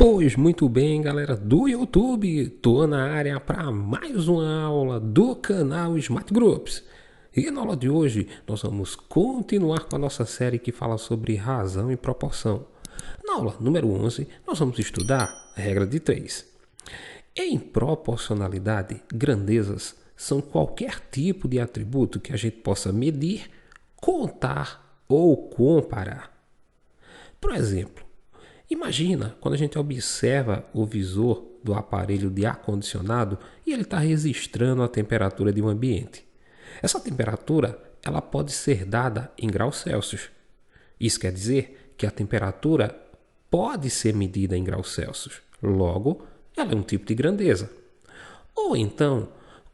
Pois muito bem, galera do YouTube, tô na área para mais uma aula do canal Smart Groups. E na aula de hoje nós vamos continuar com a nossa série que fala sobre razão e proporção. Na aula número 11 nós vamos estudar a regra de 3. Em proporcionalidade, grandezas são qualquer tipo de atributo que a gente possa medir, contar ou comparar. Por exemplo, imagina quando a gente observa o visor do aparelho de ar-condicionado e ele está registrando a temperatura de um ambiente. Essa temperatura ela pode ser dada em graus Celsius. Isso quer dizer que a temperatura pode ser medida em graus Celsius. Logo, ela é um tipo de grandeza. Ou então,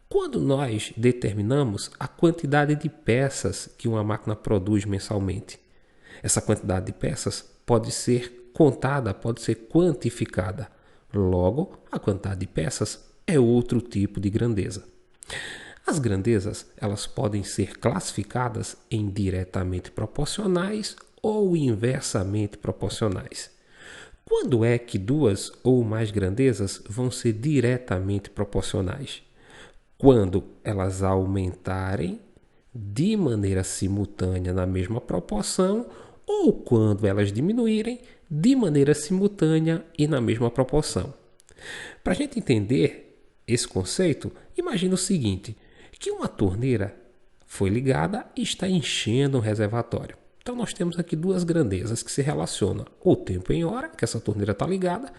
quando nós determinamos a quantidade de peças que uma máquina produz mensalmente. Essa quantidade de peças pode ser contada, pode ser quantificada. Logo, a quantidade de peças é outro tipo de grandeza. As grandezas, elas podem ser classificadas em diretamente proporcionais ou inversamente proporcionais. Quando é que duas ou mais grandezas vão ser diretamente proporcionais? Quando elas aumentarem de maneira simultânea na mesma proporção ou quando elas diminuírem de maneira simultânea e na mesma proporção. Para a gente entender esse conceito, imagine o seguinte, que uma torneira foi ligada e está enchendo um reservatório. Então nós temos aqui duas grandezas que se relacionam, o tempo em hora, que essa torneira está ligada,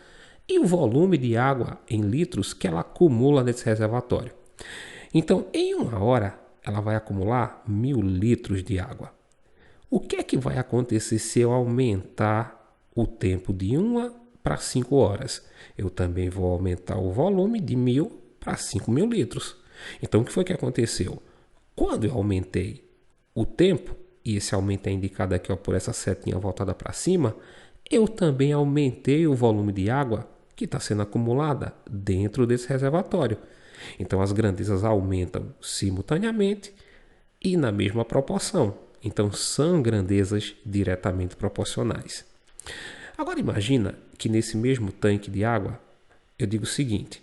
e o volume de água em litros que ela acumula nesse reservatório. Então, em uma hora, ela vai acumular 1000 litros de água. O que é que vai acontecer se eu aumentar o tempo de 1 para 5 horas? Eu também vou aumentar o volume de 1000 para 5000 litros. Então, o que foi que aconteceu? Quando eu aumentei o tempo, e esse aumento é indicado aqui por essa setinha voltada para cima, eu também aumentei o volume de água que está sendo acumulada dentro desse reservatório. Então, as grandezas aumentam simultaneamente e na mesma proporção. Então, são grandezas diretamente proporcionais. Agora, imagina que nesse mesmo tanque de água, eu digo o seguinte,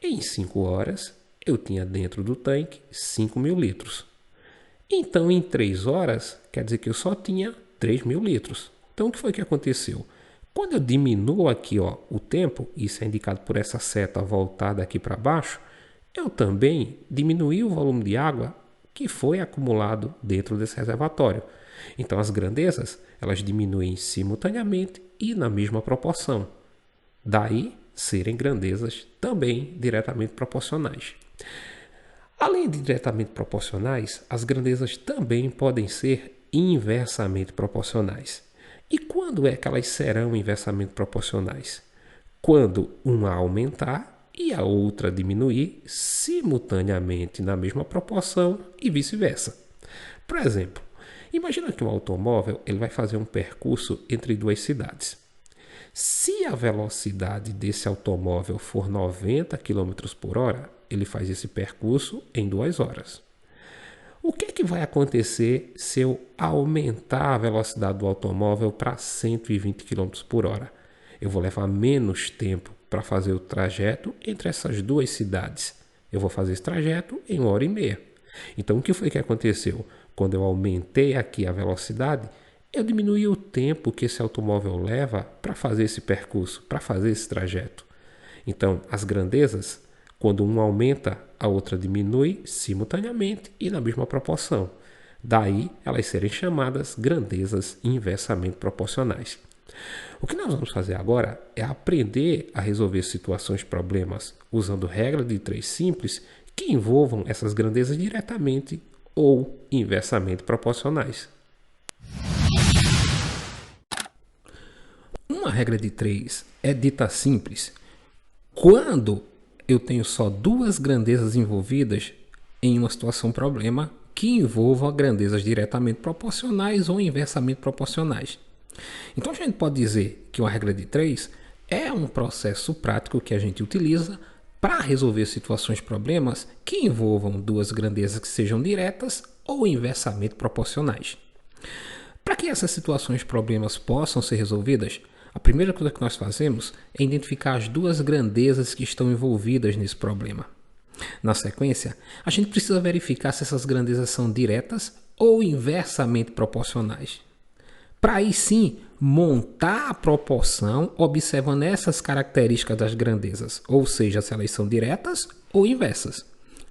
em 5 horas, eu tinha dentro do tanque 5000 litros. Então, em 3 horas, quer dizer que eu só tinha 3000 litros. Então, o que foi que aconteceu? Quando eu diminuo aqui o tempo, isso é indicado por essa seta voltada aqui para baixo, eu também diminui o volume de água que foi acumulado dentro desse reservatório. Então, as grandezas, elas diminuem simultaneamente e na mesma proporção. Daí, serem grandezas também diretamente proporcionais. Além de diretamente proporcionais, as grandezas também podem ser inversamente proporcionais. E quando é que elas serão inversamente proporcionais? Quando uma aumentar e a outra diminuir simultaneamente na mesma proporção e vice-versa. Por exemplo, imagina que um automóvel ele vai fazer um percurso entre duas cidades. Se a velocidade desse automóvel for 90 km por hora, ele faz esse percurso em 2 horas. O que é que vai acontecer se eu aumentar a velocidade do automóvel para 120 km por hora? Eu vou levar menos tempo para fazer o trajeto entre essas duas cidades. Eu vou fazer esse trajeto em 1h30. Então, o que foi que aconteceu? Quando eu aumentei aqui a velocidade, eu diminuí o tempo que esse automóvel leva para fazer esse percurso, para fazer esse trajeto. Então, as grandezas, quando uma aumenta, a outra diminui simultaneamente e na mesma proporção. Daí, elas serem chamadas grandezas inversamente proporcionais. O que nós vamos fazer agora é aprender a resolver situações, problemas, usando regra de 3 simples que envolvam essas grandezas diretamente ou inversamente proporcionais. Uma regra de 3 é dita simples quando eu tenho só duas grandezas envolvidas em uma situação problema que envolvam grandezas diretamente proporcionais ou inversamente proporcionais. Então a gente pode dizer que uma regra de 3 é um processo prático que a gente utiliza para resolver situações problemas que envolvam duas grandezas que sejam diretas ou inversamente proporcionais. Para que essas situações problemas possam ser resolvidas, A primeira coisa que nós fazemos é identificar as duas grandezas que estão envolvidas nesse problema. Na sequência, a gente precisa verificar se essas grandezas são diretas ou inversamente proporcionais. Para aí sim montar a proporção observando essas características das grandezas, ou seja, se elas são diretas ou inversas.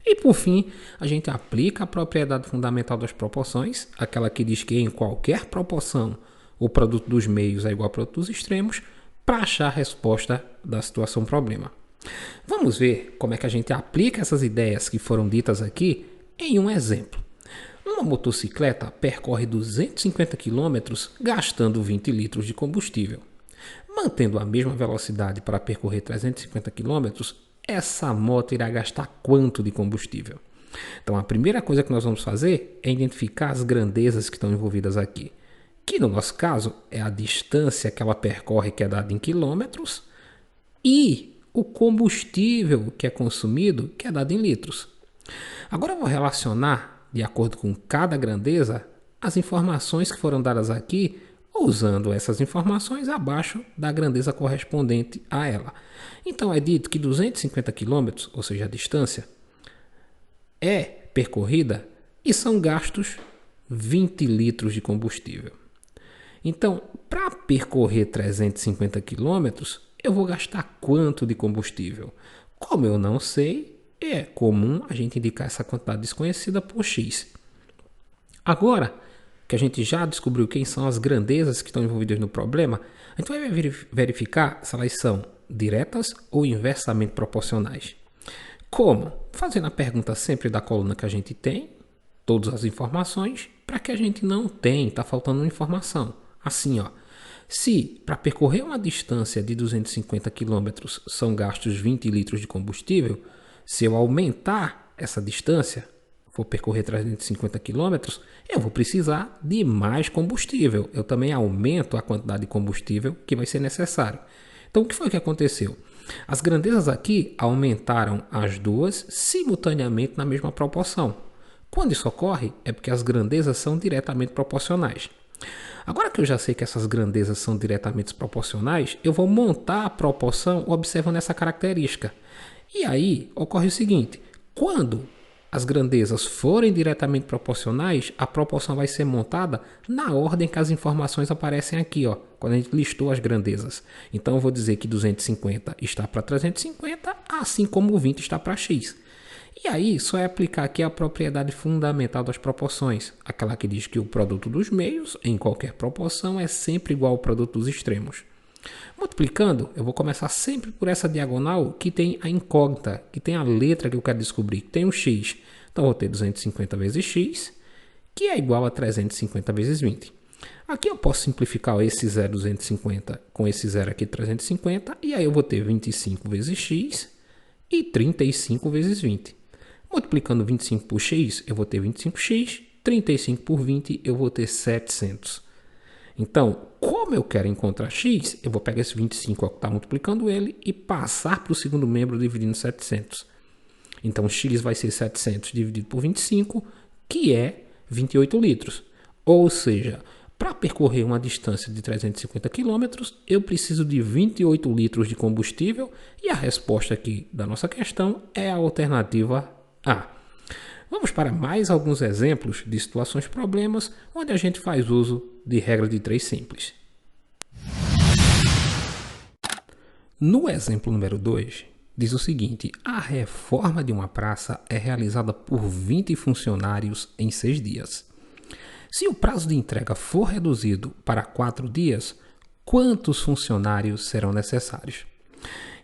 E por fim, a gente aplica a propriedade fundamental das proporções, aquela que diz que em qualquer proporção o produto dos meios é igual ao produto dos extremos, para achar a resposta da situação problema. Vamos ver como é que a gente aplica essas ideias que foram ditas aqui em um exemplo. Uma motocicleta percorre 250 km gastando 20 litros de combustível. Mantendo a mesma velocidade para percorrer 350 km, essa moto irá gastar quanto de combustível? Então a primeira coisa que nós vamos fazer é identificar as grandezas que estão envolvidas aqui, que no nosso caso é a distância que ela percorre, que é dada em quilômetros, e o combustível que é consumido, que é dado em litros. Agora eu vou relacionar, de acordo com cada grandeza, as informações que foram dadas aqui, usando essas informações abaixo da grandeza correspondente a ela. Então é dito que 250 km, ou seja, a distância, é percorrida e são gastos 20 litros de combustível. Então, para percorrer 350 km, eu vou gastar quanto de combustível? Como eu não sei, é comum a gente indicar essa quantidade desconhecida por X. Agora que a gente já descobriu quem são as grandezas que estão envolvidas no problema, a gente vai verificar se elas são diretas ou inversamente proporcionais. Como? Fazendo a pergunta sempre da coluna que a gente tem, todas as informações, para que a gente não tenha, está faltando informação. Assim, se para percorrer uma distância de 250 km são gastos 20 litros de combustível, se eu aumentar essa distância, for percorrer 350 km, eu vou precisar de mais combustível. Eu também aumento a quantidade de combustível que vai ser necessário. Então, o que foi que aconteceu? As grandezas aqui aumentaram as duas simultaneamente na mesma proporção. Quando isso ocorre, é porque as grandezas são diretamente proporcionais. Agora que eu já sei que essas grandezas são diretamente proporcionais, eu vou montar a proporção observando essa característica. E aí ocorre o seguinte: quando as grandezas forem diretamente proporcionais, a proporção vai ser montada na ordem que as informações aparecem aqui, quando a gente listou as grandezas. Então eu vou dizer que 250 está para 350, assim como o 20 está para X. E aí só é aplicar aqui a propriedade fundamental das proporções, aquela que diz que o produto dos meios, em qualquer proporção, é sempre igual ao produto dos extremos. Multiplicando, eu vou começar sempre por essa diagonal que tem a incógnita, que tem a letra que eu quero descobrir, que tem um x. Então, eu vou ter 250 vezes x, que é igual a 350 vezes 20. Aqui eu posso simplificar esse 0, 250, com esse 0 aqui, 350, e aí eu vou ter 25 vezes x e 35 vezes 20. Multiplicando 25 por x, eu vou ter 25x, 35 por 20, eu vou ter 700. Então, como eu quero encontrar x, eu vou pegar esse 25 que está multiplicando ele e passar para o segundo membro dividindo 700. Então, x vai ser 700 dividido por 25, que é 28 litros. Ou seja, para percorrer uma distância de 350 km, eu preciso de 28 litros de combustível e a resposta aqui da nossa questão é a alternativa A. Vamos para mais alguns exemplos de situações problemas onde a gente faz uso de regra de 3 simples. No exemplo número 2, diz o seguinte: a reforma de uma praça é realizada por 20 funcionários em 6 dias. Se o prazo de entrega for reduzido para 4 dias, quantos funcionários serão necessários?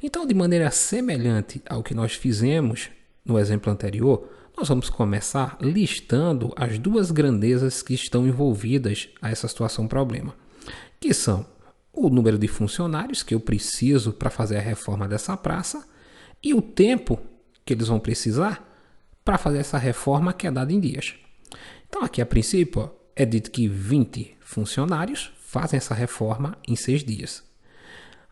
Então, de maneira semelhante ao que nós fizemos no exemplo anterior, nós vamos começar listando as duas grandezas que estão envolvidas a essa situação problema, que são o número de funcionários que eu preciso para fazer a reforma dessa praça e o tempo que eles vão precisar para fazer essa reforma, que é dada em dias. Então aqui a princípio é dito que 20 funcionários fazem essa reforma em 6 dias.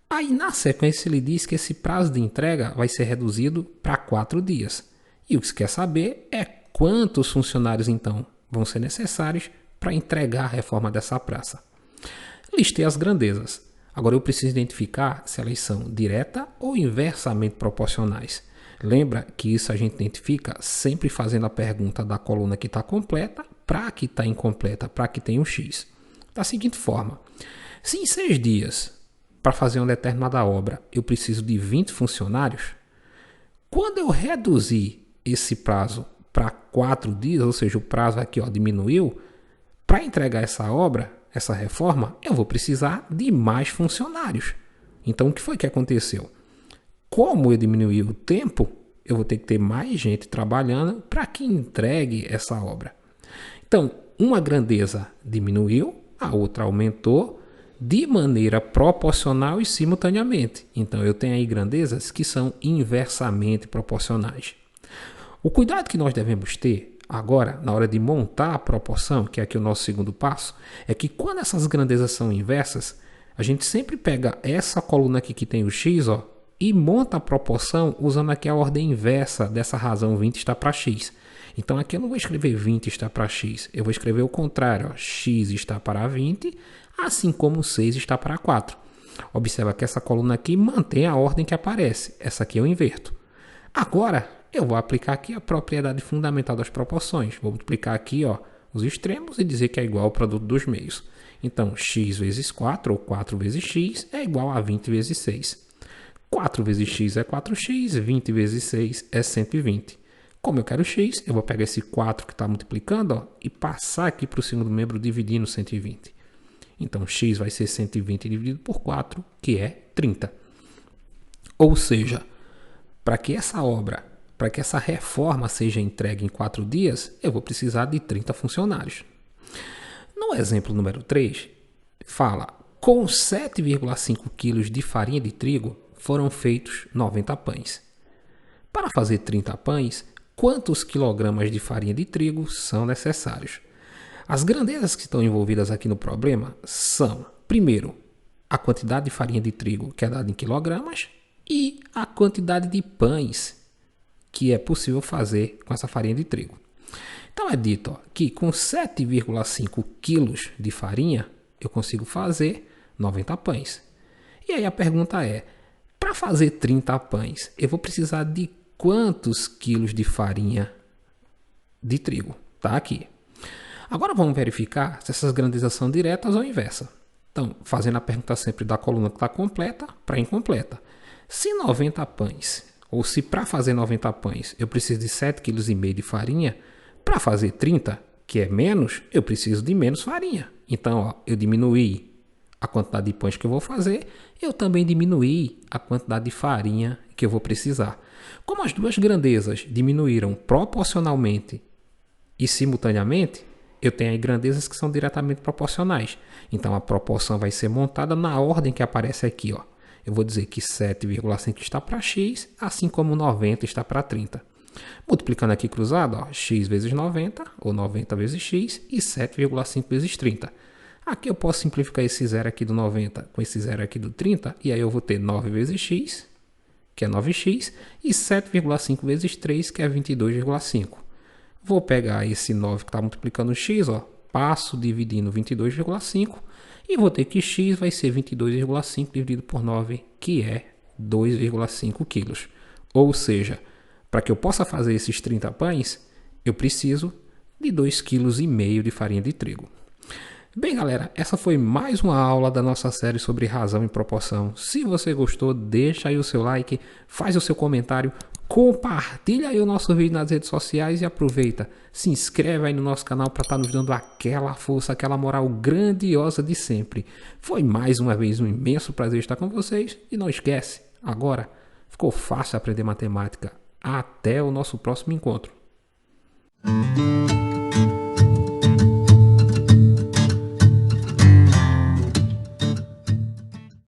Aí na sequência ele diz que esse prazo de entrega vai ser reduzido para 4 dias. E o que se quer saber é quantos funcionários então vão ser necessários para entregar a reforma dessa praça. Listei as grandezas. Agora eu preciso identificar se elas são direta ou inversamente proporcionais. Lembra que isso a gente identifica sempre fazendo a pergunta da coluna que está completa para a que está incompleta, para que tem um X. Da seguinte forma, se em 6 dias, para fazer uma determinada obra, eu preciso de 20 funcionários, quando eu reduzir esse prazo para 4 dias, ou seja, o prazo aqui diminuiu, para entregar essa obra, essa reforma, eu vou precisar de mais funcionários. Então, o que foi que aconteceu? Como eu diminuí o tempo, eu vou ter que ter mais gente trabalhando para que entregue essa obra. Então, uma grandeza diminuiu, a outra aumentou de maneira proporcional e simultaneamente. Então, eu tenho aí grandezas que são inversamente proporcionais. O cuidado que nós devemos ter agora, na hora de montar a proporção, que é aqui o nosso segundo passo, é que quando essas grandezas são inversas, a gente sempre pega essa coluna aqui que tem o X, e monta a proporção usando aqui a ordem inversa dessa razão 20 está para X. Então aqui eu não vou escrever 20 está para X, eu vou escrever o contrário, X está para 20, assim como 6 está para 4. Observa que essa coluna aqui mantém a ordem que aparece, essa aqui eu inverto. Agora eu vou aplicar aqui a propriedade fundamental das proporções, vou multiplicar aqui os extremos e dizer que é igual ao produto dos meios. Então x vezes 4, ou 4 vezes x, é igual a 20 vezes 6. 4 vezes x é 4x, 20 vezes 6 é 120. Como eu quero x, eu vou pegar esse 4 que está multiplicando e passar aqui para o segundo membro dividindo 120. Então x vai ser 120 dividido por 4, que é 30. Ou seja, para que essa reforma seja entregue em 4 dias, eu vou precisar de 30 funcionários. No exemplo número 3, fala, com 7,5 kg de farinha de trigo, foram feitos 90 pães. Para fazer 30 pães, quantos quilogramas de farinha de trigo são necessários? As grandezas que estão envolvidas aqui no problema são, primeiro, a quantidade de farinha de trigo que é dada em quilogramas e a quantidade de pães que é possível fazer com essa farinha de trigo. Então é dito que com 7,5 quilos de farinha eu consigo fazer 90 pães. E aí a pergunta é, para fazer 30 pães, eu vou precisar de quantos quilos de farinha de trigo? Está aqui. Agora vamos verificar se essas grandezas são diretas ou inversas. Então, fazendo a pergunta sempre da coluna que está completa para incompleta. Se 90 pães, ou se para fazer 90 pães eu preciso de 7,5 kg de farinha, para fazer 30, que é menos, eu preciso de menos farinha. Então, eu diminuí a quantidade de pães que eu vou fazer, eu também diminuí a quantidade de farinha que eu vou precisar. Como as duas grandezas diminuíram proporcionalmente e simultaneamente, eu tenho aí grandezas que são diretamente proporcionais. Então, a proporção vai ser montada na ordem que aparece aqui. Eu vou dizer que 7,5 está para x, assim como 90 está para 30. Multiplicando aqui cruzado, x vezes 90, ou 90 vezes x, e 7,5 vezes 30. Aqui eu posso simplificar esse zero aqui do 90 com esse zero aqui do 30, e aí eu vou ter 9 vezes x, que é 9x, e 7,5 vezes 3, que é 22,5. Vou pegar esse 9 que está multiplicando o x, passo dividindo 22,5, e vou ter que x vai ser 22,5 dividido por 9, que é 2,5 quilos. Ou seja, para que eu possa fazer esses 30 pães, eu preciso de 2,5 kg de farinha de trigo. Bem, galera, essa foi mais uma aula da nossa série sobre razão e proporção. Se você gostou, deixa aí o seu like, faz o seu comentário, compartilha aí o nosso vídeo nas redes sociais e aproveita, se inscreve aí no nosso canal para estar nos dando aquela força, aquela moral grandiosa de sempre. Foi mais uma vez um imenso prazer estar com vocês e não esquece, agora ficou fácil aprender matemática. Até o nosso próximo encontro.